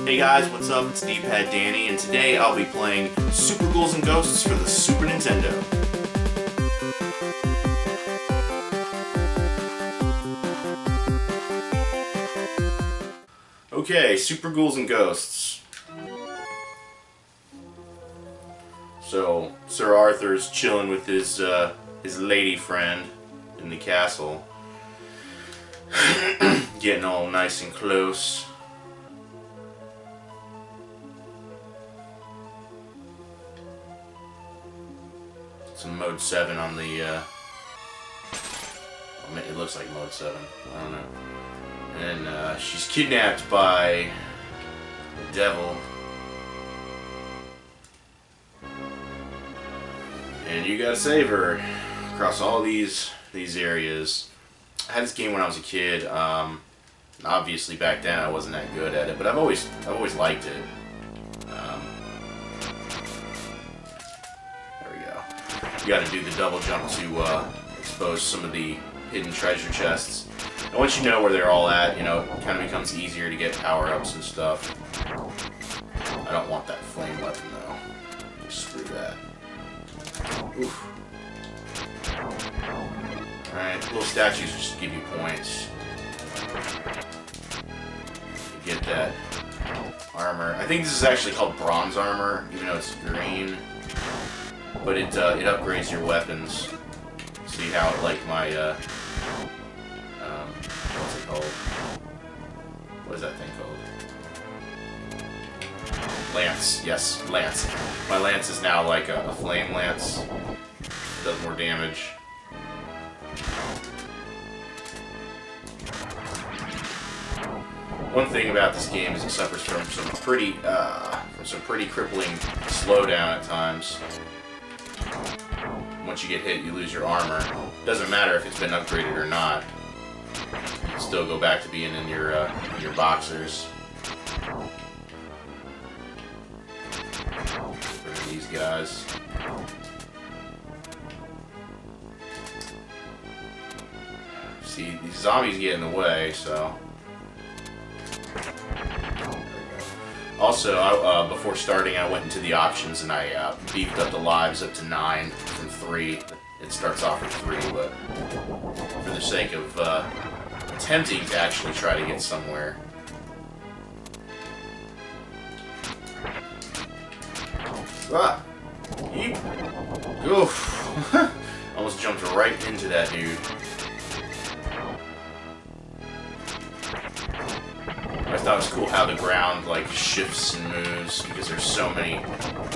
Hey guys, what's up? It's D-Pad Danny, and today I'll be playing Super Ghouls'n Ghosts for the Super Nintendo. Okay, Super Ghouls'n Ghosts. So, Sir Arthur's chilling with his lady friend in the castle. Getting all nice and close. Some mode 7 on the, it looks like mode 7, I don't know. And she's kidnapped by the devil. And you gotta save her across all these areas. I had this game when I was a kid. Obviously back then I wasn't that good at it, but I've always liked it. You gotta do the double jump to expose some of the hidden treasure chests. And once you know where they're all at, you know, it kind of becomes easier to get power-ups and stuff. I don't want that flame weapon though. Screw that. Oof. Alright, little statues just give you points. You get that armor. I think this is actually called bronze armor, even though it's green. But it upgrades your weapons. See how, like, my, what's it called? What is that thing called? Lance. Yes, lance. My lance is now like a flame lance. Does more damage. One thing about this game is it suffers from some pretty crippling slowdown at times. Once you get hit, you lose your armor. Doesn't matter if it's been upgraded or not. You can still go back to being in your boxers. Rid of these guys. See, these zombies get in the way, so. Also, before starting, I went into the options and I beefed up the lives up to 9 from 3. It starts off with 3, but for the sake of attempting to actually try to get somewhere. Ah! Yeep! Oof! Almost jumped right into that dude. I thought it was cool how the ground like shifts and moves because there's so many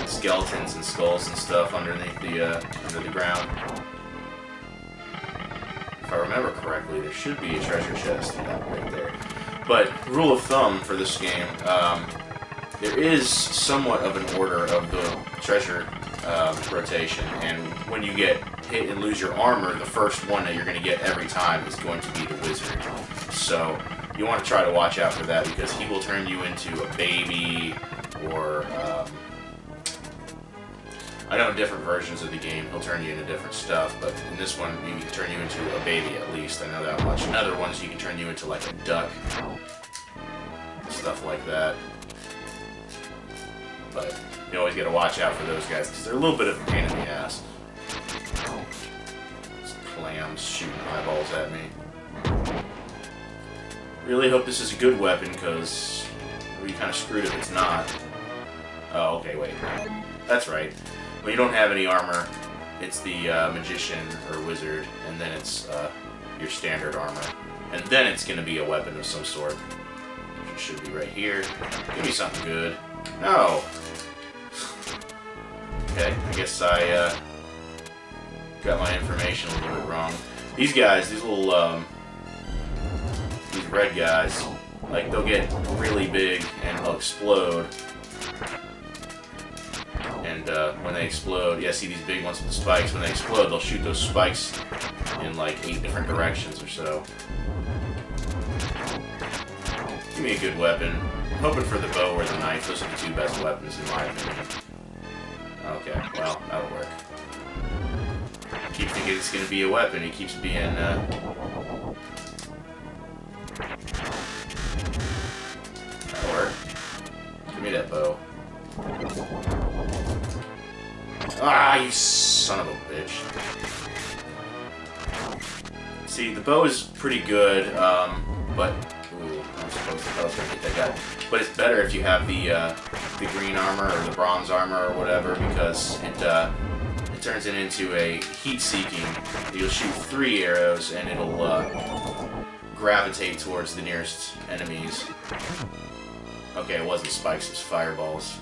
skeletons and skulls and stuff underneath the under the ground. If I remember correctly, there should be a treasure chest right there. But rule of thumb for this game, there is somewhat of an order of the treasure rotation, and when you get hit and lose your armor, the first one that you're going to get every time is going to be the wizard. So you want to try to watch out for that because he will turn you into a baby, or I know in different versions of the game he'll turn you into different stuff, but in this one he can turn you into a baby at least, I know that much. In other ones he can turn you into like a duck, stuff like that. But you always got to watch out for those guys because they're a little bit of a pain in the ass. These clams shooting eyeballs at me. Really hope this is a good weapon, because we'll be kind of screwed if it's not. Oh, okay, wait. That's right. When you don't have any armor, it's the magician or wizard, and then it's your standard armor. And then it's going to be a weapon of some sort. Which should be right here. Give me something good. No! Okay, I guess I got my information a little bit wrong. These guys, these little these red guys, like, they'll get really big and they'll explode. And when they explode, yeah, see these big ones with the spikes, when they explode, they'll shoot those spikes in like 8 different directions or so. Give me a good weapon. I'm hoping for the bow or the knife. Those are the 2 best weapons in my opinion. Okay, well, that'll work. I keep thinking it's gonna be a weapon. It keeps being That'll work. that bow. Ah, you son of a bitch. See, the bow is pretty good, but... Ooh, I was gonna hit that guy. But it's better if you have the green armor or the bronze armor or whatever, because it turns it into a heat-seeking. You'll shoot 3 arrows and it'll gravitate towards the nearest enemies. Okay, it wasn't spikes, it was fireballs.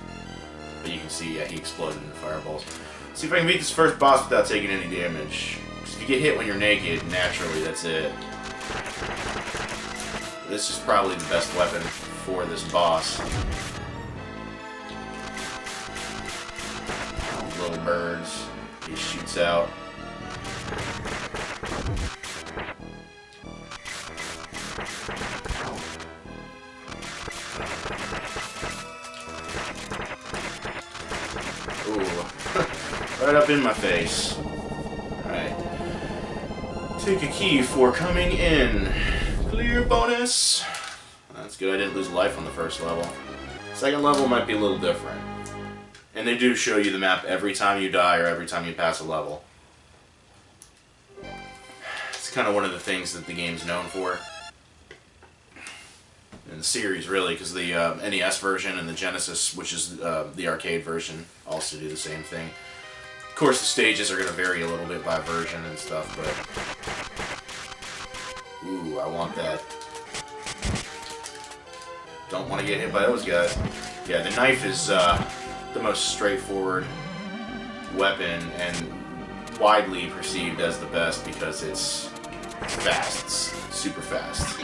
But you can see, yeah, he exploded into fireballs. See if I can beat this first boss without taking any damage. If you get hit when you're naked, naturally, that's it. This is probably the best weapon for this boss. Little birds. He shoots out. Ooh. Right up in my face. Alright. Take a key for coming in. Clear bonus. That's good. I didn't lose life on the first level. Second level might be a little different. And they do show you the map every time you die or every time you pass a level. It's kind of one of the things that the game's known for. In the series, really, because the NES version and the Genesis, which is the arcade version, also do the same thing. Of course, the stages are going to vary a little bit by version and stuff, but... Ooh, I want that. Don't want to get hit by those guys. Yeah, the knife is the most straightforward weapon and widely perceived as the best because it's fast. It's super fast.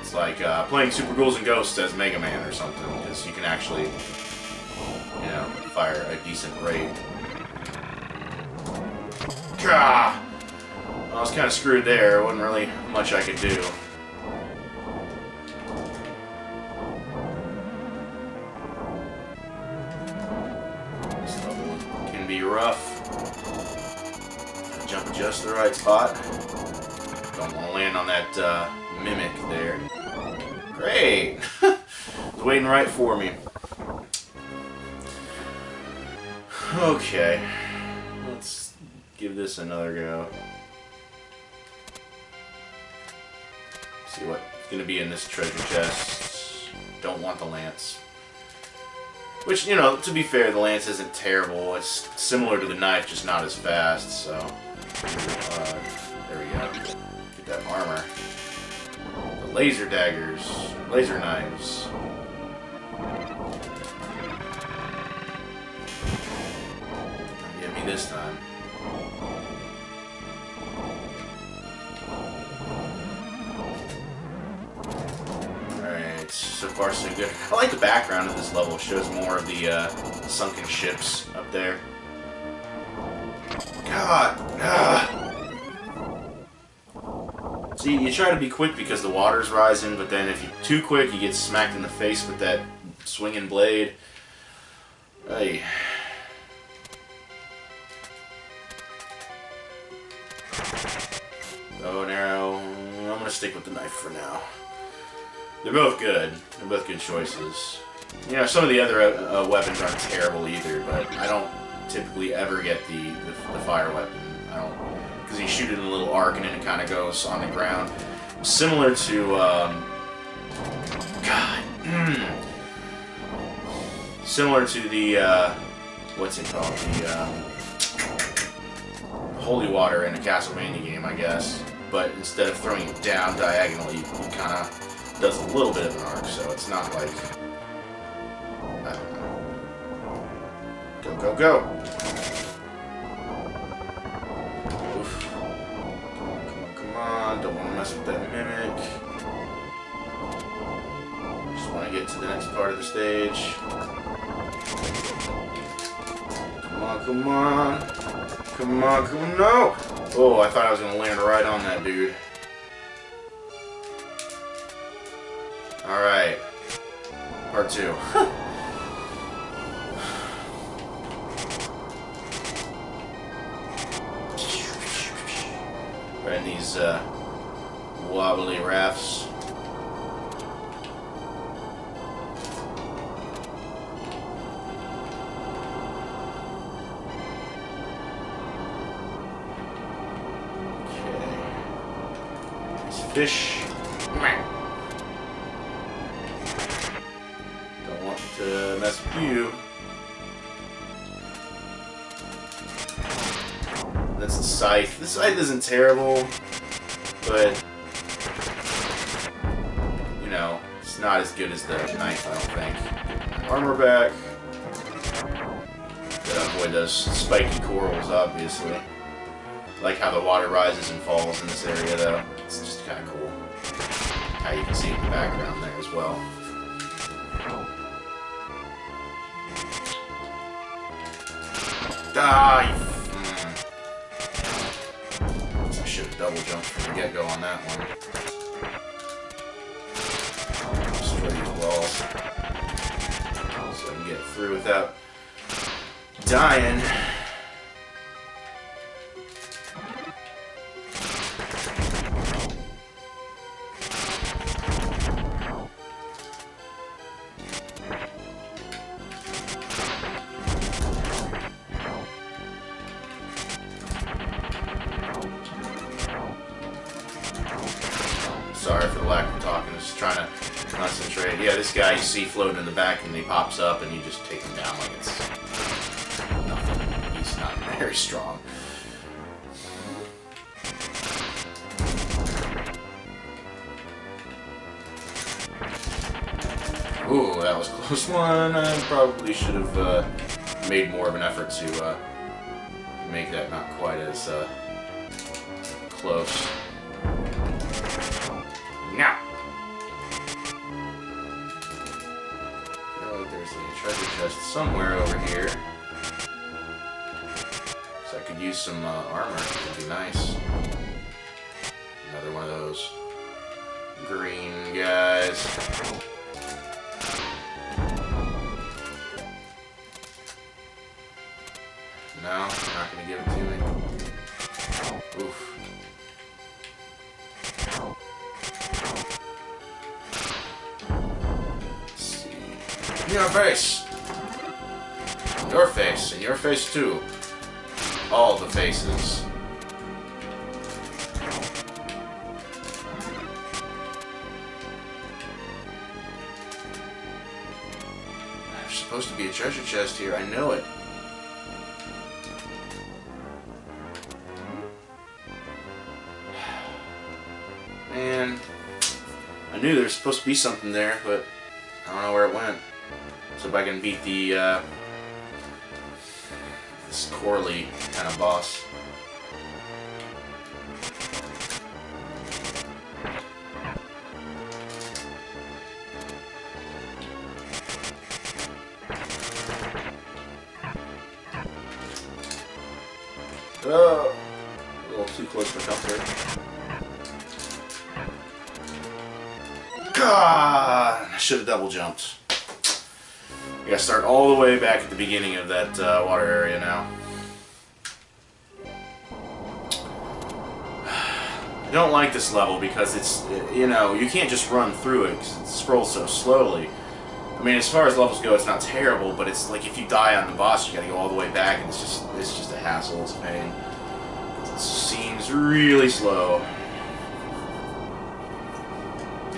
It's like playing Super Ghouls' Ghosts as Mega Man or something, because you can actually, you know, fire a decent rate. Gah! I was kind of screwed there. There wasn't really much I could do. This level can be rough. Jump at just the right spot. Don't want to land on that mimic there. Great! It's waiting right for me. Okay. Let's give this another go. See what's going to be in this treasure chest. Don't want the lance. Which, you know, to be fair, the lance isn't terrible. It's similar to the knife, just not as fast, so... there we go. Get that armor. The laser daggers. Laser knives. Get me this time. So far, so good. I like the background of this level. It shows more of the sunken ships up there. God! See, you try to be quick because the water's rising, but then if you're too quick, you get smacked in the face with that swinging blade. Hey. Bow and arrow. I'm gonna stick with the knife for now. They're both good. They're both good choices. You know, some of the other weapons aren't terrible either, but I don't typically ever get the fire weapon. I don't, because you shoot it in a little arc and then it kind of goes on the ground. Similar to, similar to the, what's it called? The, holy water in a Castlevania game, I guess. But instead of throwing it down diagonally, you kind of does a little bit of an arc, so it's not like... I don't know. Go, go, go! Oof. Come on, come on, come on. Don't want to mess with that mimic. Just want to get to the next part of the stage. Come on, come on. Come on, come on. No! Oh, I thought I was going to land right on that dude. Alright. Part 2. We're in these wobbly rafts. Fish. Don't want to mess with you. That's the scythe. The scythe isn't terrible, but you know, it's not as good as the knife, I don't think. Armor back. Gotta avoid those spiky corals, obviously. I like how the water rises and falls in this area, though. It's just kind of cool. How you can see it in the background there as well. Ah! I should have double jumped from the get-go on that one. Destroy these walls. So I can get through without dying. Sorry for the lack of talking, just trying to concentrate. Yeah, this guy you see floating in the back and he pops up and you just take him down like it's nothing. He's not very strong. Ooh, that was a close one. I probably should have made more of an effort to make that not quite as close. Now! I feel like there's a treasure chest somewhere over here. So I could use some armor. That'd be nice. Another one of those green guys. No, I'm not gonna give it to me. Oof. Let's see. Your face! Your face, and your face too. All the faces. There's supposed to be a treasure chest here, I know it. Man, I knew there was supposed to be something there, but I don't know where it went. So if I can beat the this Corley kind of boss. Oh, a little too close for comfort. God, I should have double jumped. I gotta start all the way back at the beginning of that water area now. I don't like this level because it's, you know, you can't just run through it because it scrolls so slowly. I mean, as far as levels go, it's not terrible, but it's like if you die on the boss, you gotta go all the way back, and it's just a hassle. It's a pain. It seems really slow.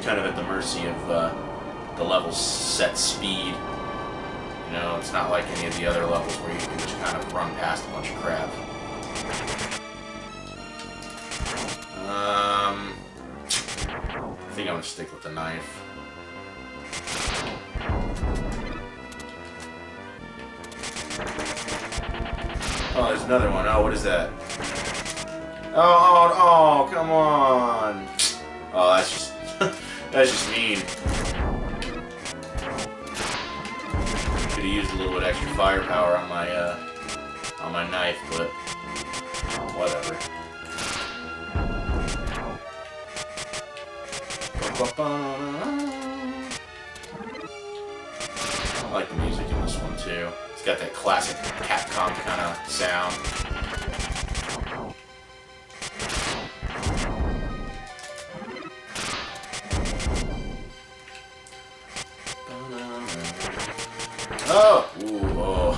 Kind of at the mercy of the level's set speed. You know, it's not like any of the other levels where you can just kind of run past a bunch of crap. I think I'm gonna stick with the knife. Oh, there's another one. Oh, what is that? Oh, come on! Oh, that's just that's just mean. Could have used a little bit extra firepower on my knife, but whatever. I like the music in this one too. It's got that classic Capcom kind of sound. Oh! Ooh, oh.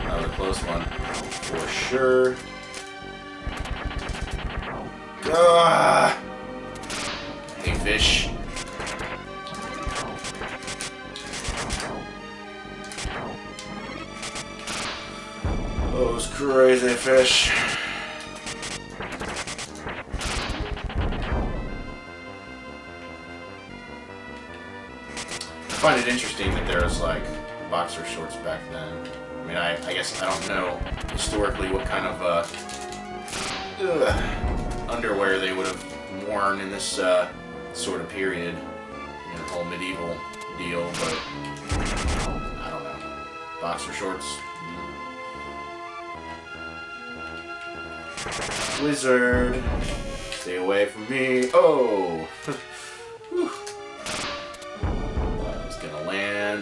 That was a close one. For sure. crazy fish. I find it interesting that there was like boxer shorts back then. I mean, I guess I don't know historically what kind of underwear they would have worn in this sort of period, you know, whole medieval deal, but I don't know. Boxer shorts. Wizard, stay away from me. Oh!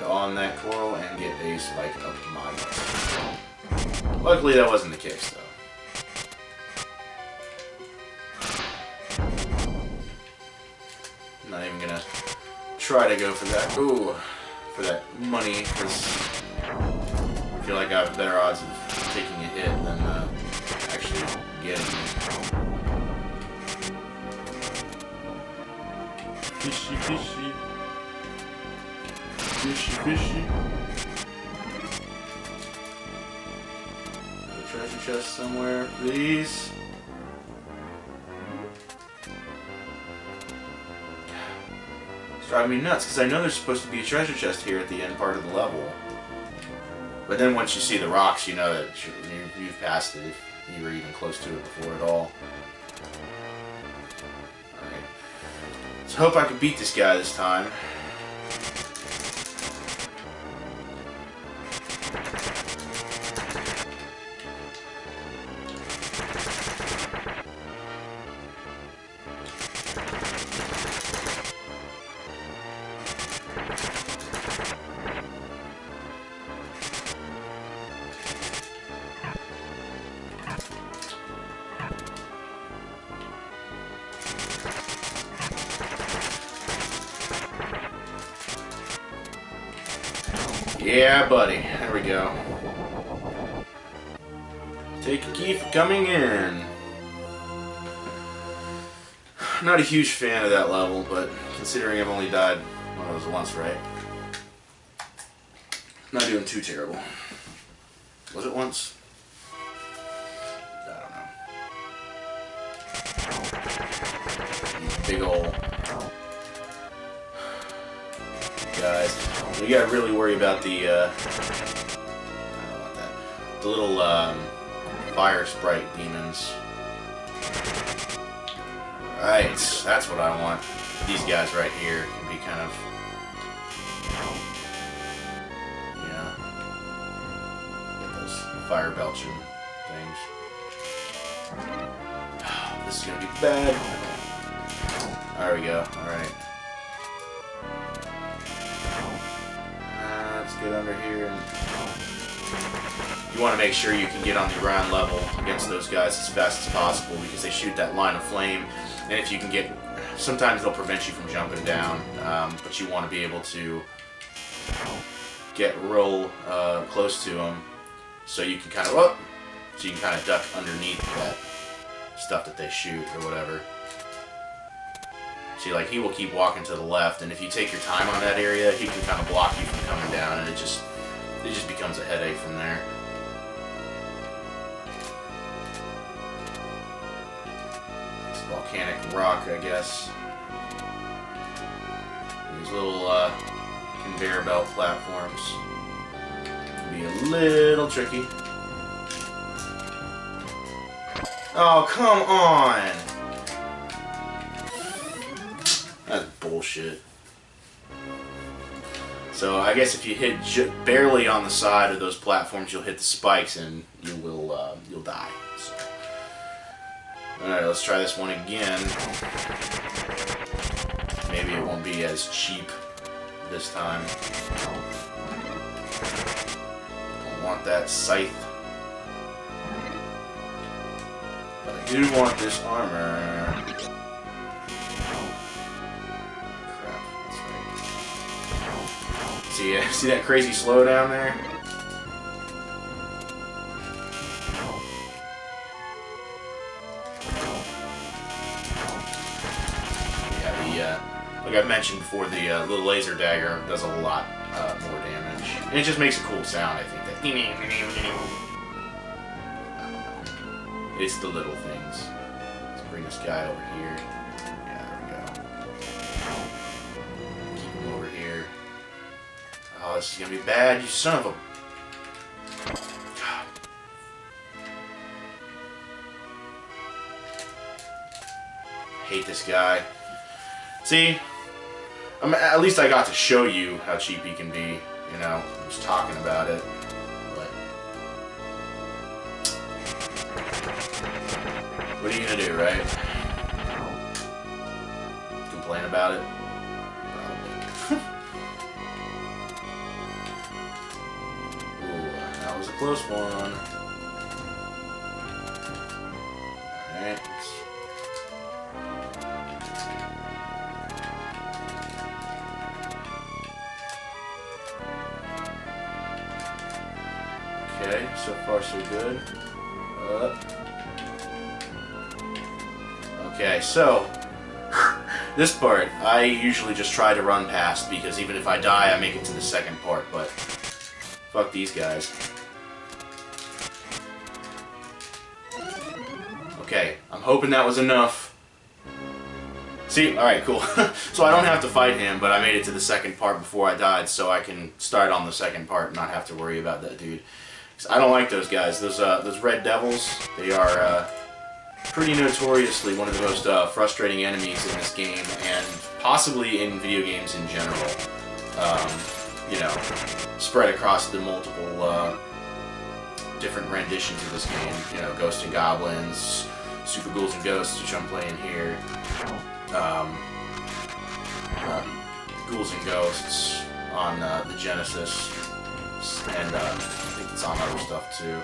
On that coral and get a spike of my butt. Luckily that wasn't the case though. I'm not even gonna try to go for that. Ooh, for that money, because I feel like I have better odds of taking a hit than actually getting it. Fishy, fishy. Fishy, fishy. The treasure chest somewhere, please. It's driving me nuts because I know there's supposed to be a treasure chest here at the end part of the level. But then once you see the rocks, you know that you've passed it if you were even close to it before at all. Alright. Let's hope I can beat this guy this time. Yeah, buddy. There we go. Take a key for coming in. Not a huge fan of that level, but considering I've only died one of those once, right? Not doing too terrible. Was it once? I don't know. Big ol' guys. You gotta really worry about the, I don't want that. The little, fire sprite demons. Right, that's what I want. These guys right here can be kind of, you know, get those fire belching things. This is gonna be bad. There we go, alright. Let's get under here. And you want to make sure you can get on the ground level against those guys as fast as possible because they shoot that line of flame. And if you can get, sometimes they'll prevent you from jumping down, but you want to be able to get real close to them so you can kind of duck underneath that stuff that they shoot or whatever. See, like, he will keep walking to the left, and if you take your time on that area, he can kind of block you from coming down, and it just becomes a headache from there. It's volcanic rock, I guess. These little conveyor belt platforms can be a little tricky. Oh, come on! That's bullshit. So I guess if you hit barely on the side of those platforms, you'll hit the spikes and you will you'll die. So. All right, let's try this one again. Maybe it won't be as cheap this time. Don't want that scythe, but I do want this armor. See that crazy slowdown there? Yeah, like I've mentioned before, the little laser dagger does a lot more damage. And it just makes a cool sound, I think. That It's the little things. Let's bring this guy over here. Yeah, there we go. Keep him over here. Oh, this is gonna be bad, you son of a... God. Hate this guy. See? At least I got to show you how cheap he can be. You know, just talking about it. But what are you gonna do, right? Complain about it? Probably. Ooh, that was a close one. Alright. Okay, so far so good. Okay, so this part I usually just try to run past because even if I die, I make it to the second part. But fuck these guys. Okay, I'm hoping that was enough. See, all right, cool. So I don't have to fight him, but I made it to the second part before I died, so I can start on the second part and not have to worry about that dude. I don't like those guys. Those red devils, they are pretty notoriously one of the most frustrating enemies in this game, and possibly in video games in general. You know, spread across the multiple different renditions of this game. You know, Ghosts and Goblins, Super Ghouls and Ghosts, which I'm playing here. Ghouls and Ghosts on the Genesis, and I think it's on other stuff too.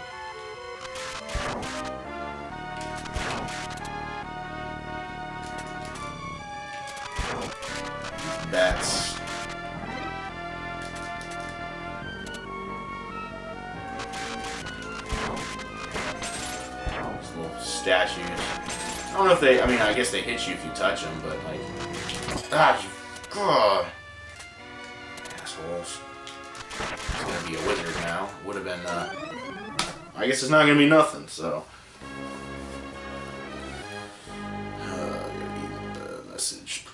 Bats. These little statues. I don't know if they, I mean, I guess they hit you if you touch them, but like, God. Assholes. It's gonna be a wizard now. Would have been, I guess it's not gonna be nothing, so. Message.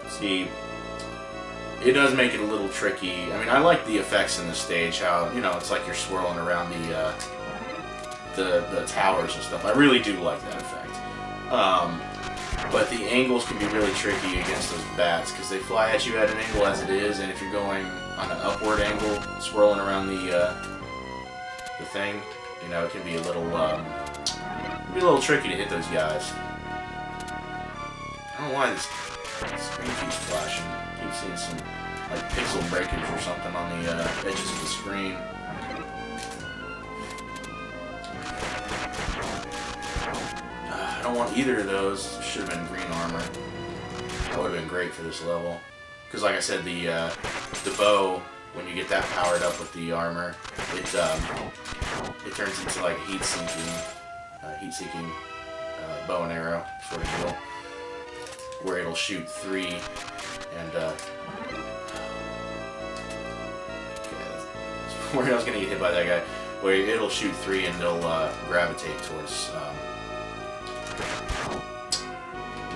See, it does make it a little tricky. I mean, I like the effects in this stage, how, you know, it's like you're swirling around the towers and stuff. I really do like that effect. But the angles can be really tricky against those bats, because they fly at you at an angle as it is, and if you're going on an upward angle, swirling around the thing, you know, it can be a little tricky to hit those guys. I don't know why this screen keeps flashing. I keep seeing some like pixel breakage or something on the edges of the screen. I don't want either of those. Should have been green armor. That would have been great for this level. Because like I said, the bow, when you get that powered up with the armor, it turns into like heat-seeking bow and arrow sort of deal, where it'll shoot 3 and where I was gonna get hit by that guy, where it'll shoot 3 and they'll gravitate towards the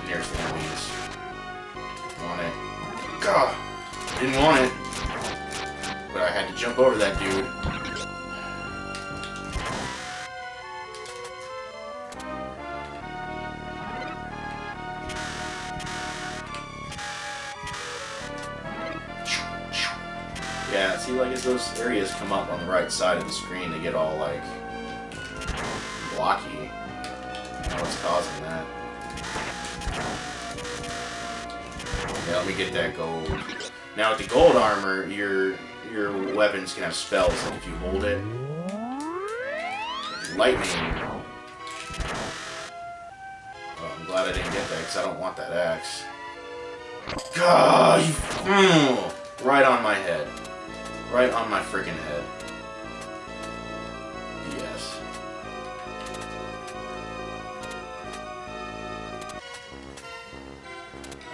nearest enemies. Want it? God, didn't want it, but I had to jump over that dude. Yeah, see, like, as those areas come up on the right side of the screen, they get all, like, blocky. I don't know what's causing that. Yeah, let me get that gold. Now, with the gold armor, your weapons can have spells, like if you hold it. Lightning. Oh, I'm glad I didn't get that, because I don't want that axe. God, right on my head. Right on my freaking head. Yes.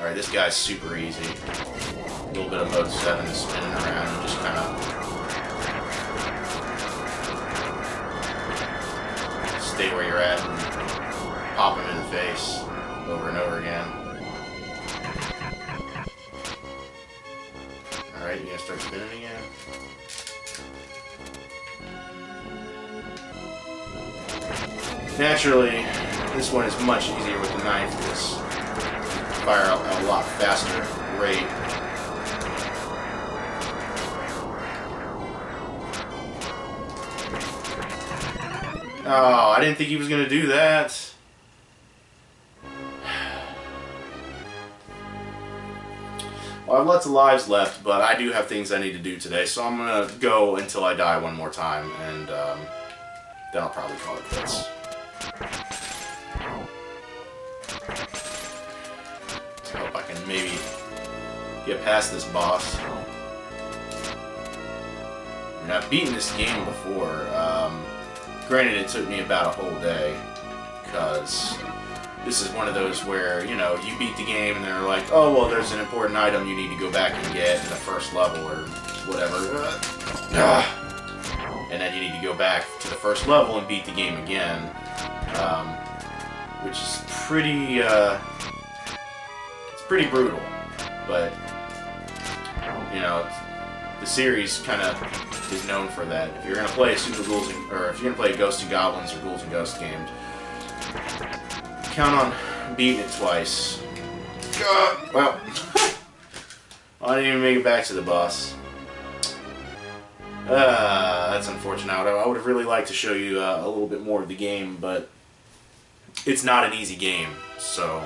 Alright, this guy's super easy. A little bit of mode 7 spinning around and just kind of stay where you're at and pop him in the face over and over again. Alright, you gonna start spinning again? Naturally, this one is much easier with the knife because fire at a lot faster rate. Oh, I didn't think he was going to do that. Well, I have lots of lives left, but I do have things I need to do today, so I'm going to go until I die one more time, and then I'll probably call it quits. So I hope I can maybe get past this boss. I mean, I've beaten this game before. Granted, it took me about a whole day, because this is one of those where, you know, you beat the game and they're like, oh, well, there's an important item you need to go back and get in the first level or whatever. And then you need to go back to the first level and beat the game again, which is pretty, it's pretty brutal, but, you know, the series kind of is known for that. If you're gonna play a Super Ghouls, or if you're gonna play Ghosts and Goblins or Ghouls and Ghosts games, count on beating it twice. Well, I didn't even make it back to the boss. That's unfortunate. I would have really liked to show you a little bit more of the game, but it's not an easy game. So,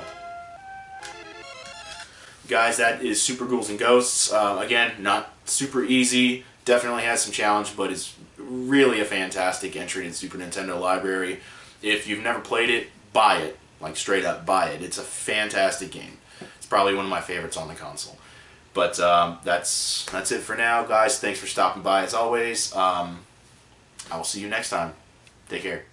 guys, that is Super Ghouls and Ghosts. Again, not super easy. Definitely has some challenge, but is really a fantastic entry in the Super Nintendo library. If you've never played it, buy it. Like, straight up, buy it. It's a fantastic game. It's probably one of my favorites on the console. But that's it for now, guys. Thanks for stopping by, as always. I will see you next time. Take care.